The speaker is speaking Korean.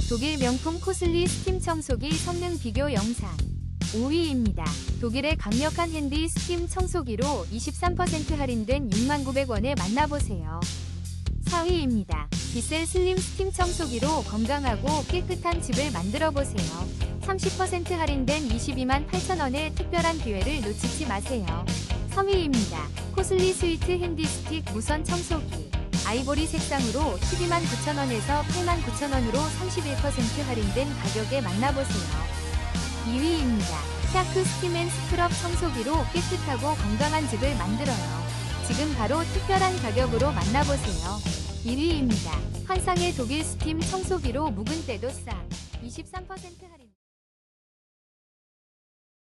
독일 명품 코슬리 스팀 청소기 성능 비교 영상. 5위입니다. 독일의 강력한 핸디 스팀 청소기로 23% 할인된 69,000원에 만나보세요. 4위입니다. 비셀 슬림 스팀 청소기로 건강하고 깨끗한 집을 만들어보세요. 30% 할인된 228,000원의 특별한 기회를 놓치지 마세요. 3위입니다. 코슬리 스위트 핸디 스틱 무선 청소기. 아이보리 색상으로 129,000원에서 89,000원으로 31% 할인된 가격에 만나보세요. 2위입니다. 샤크 스팀 앤 스크럽 청소기로 깨끗하고 건강한 집을 만들어요. 지금 바로 특별한 가격으로 만나보세요. 1위입니다. 환상의 독일 스팀 청소기로 묵은 때도 싹 23% 할인.